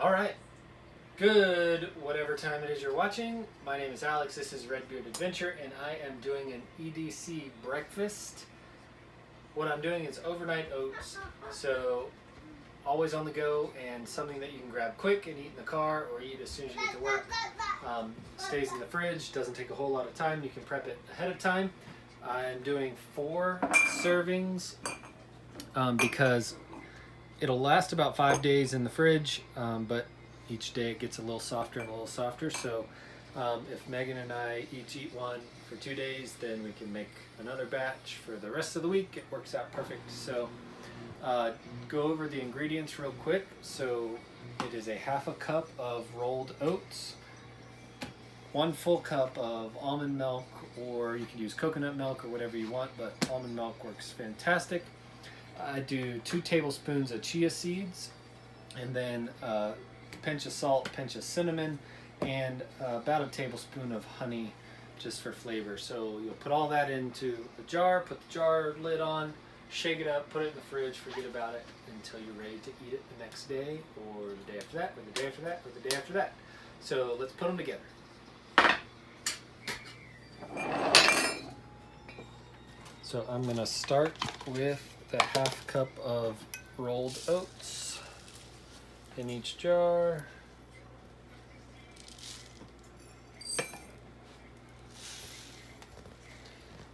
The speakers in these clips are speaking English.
All right. Good, whatever time it is you're watching. My name is Alex. This is Redbeard Adventure, and I am doing an EDC breakfast. What I'm doing is overnight oats, so always on the go and something that you can grab quick and eat in the car or eat as soon as you get to work. Stays in the fridge, doesn't take a whole lot of time. You can prep it ahead of time. I'm doing 4 servings because it'll last about 5 days in the fridge, but each day it gets a little softer and a little softer. So if Megan and I each eat one for 2 days, then we can make another batch for the rest of the week. It works out perfect. So go over the ingredients real quick. So it is a 1/2 cup of rolled oats, 1 full cup of almond milk, or you can use coconut milk or whatever you want, but almond milk works fantastic. I do 2 tablespoons of chia seeds, and then a pinch of salt, pinch of cinnamon, and about a tablespoon of honey just for flavor. So you'll put all that into a jar, put the jar lid on, shake it up, put it in the fridge, forget about it until you're ready to eat it the next day, or the day after that, or the day after that, or the day after that. So let's put them together. So I'm going to start with the 1/2 cup of rolled oats in each jar.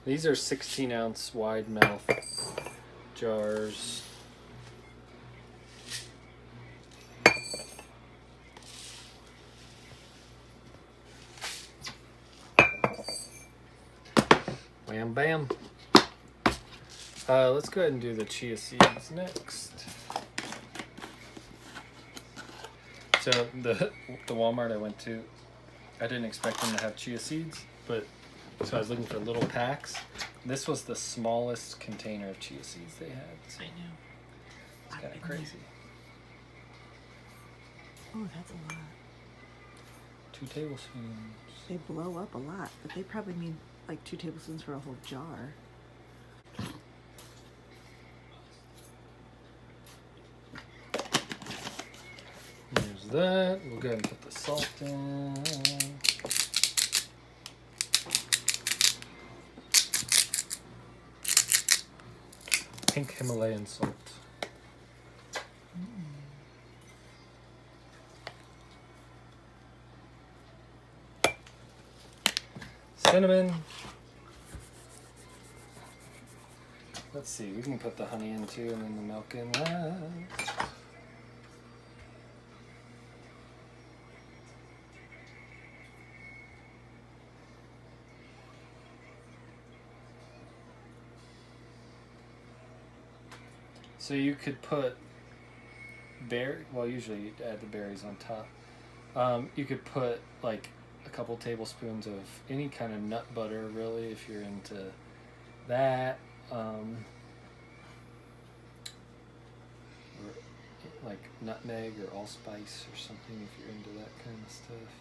These are 16-ounce wide mouth jars. Bam, bam. Let's go ahead and do the chia seeds next. So the Walmart I went to, I didn't expect them to have chia seeds, but so I was looking for little packs. This was the smallest container of chia seeds they had. So I know. it's kind of crazy. Oh, that's a lot. 2 tablespoons. They blow up a lot, but they probably need like 2 tablespoons for a whole jar. There's that. We'll go ahead and put the salt in. Pink Himalayan salt. Cinnamon. Let's see, we can put the honey in too and then the milk in that. So you could put usually you'd add the berries on top. You could put like a couple tablespoons of any kind of nut butter, really, if you're into that. Or like nutmeg or allspice or something if you're into that kind of stuff.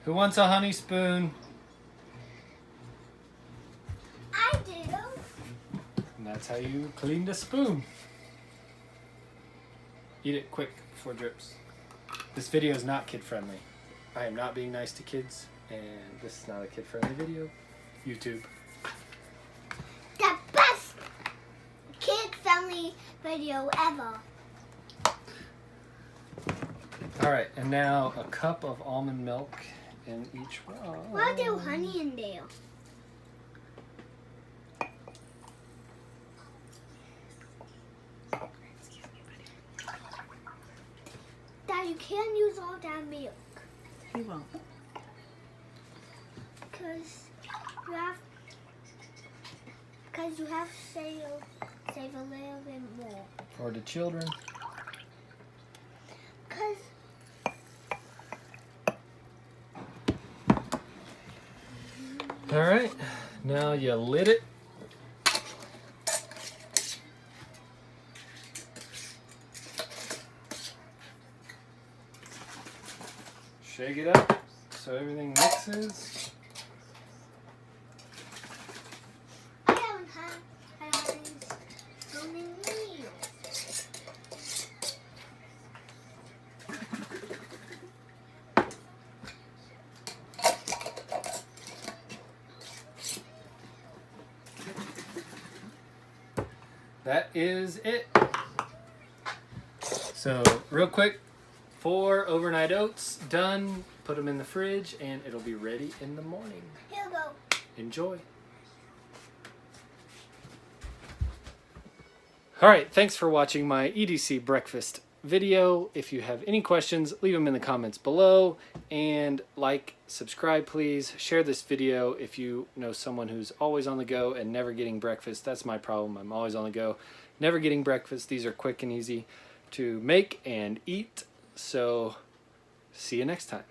Who wants a honey spoon? I do. And that's how you clean the spoon. Eat it quick before it drips. This video is not kid friendly. I am not being nice to kids, and this is not a kid friendly video. YouTube. The best kid-friendly video ever. Alright, and now a cup of almond milk in each one. Why do honey in there? Dad, you can't use all that milk. He won't. Because you have to save a little bit more. For the children. Because Alright, now you lit it. Shake it up so everything mixes. I haven't had spoon in years. that is it. So real quick, 4 overnight oats done. Put them in the fridge and it'll be ready in the morning. Here we go. Enjoy. All right, thanks for watching my EDC breakfast video. If you have any questions, leave them in the comments below, and like, subscribe please. Share this video if you know someone who's always on the go and never getting breakfast. That's my problem. I'm always on the go, never getting breakfast. These are quick and easy to make and eat. So see you next time.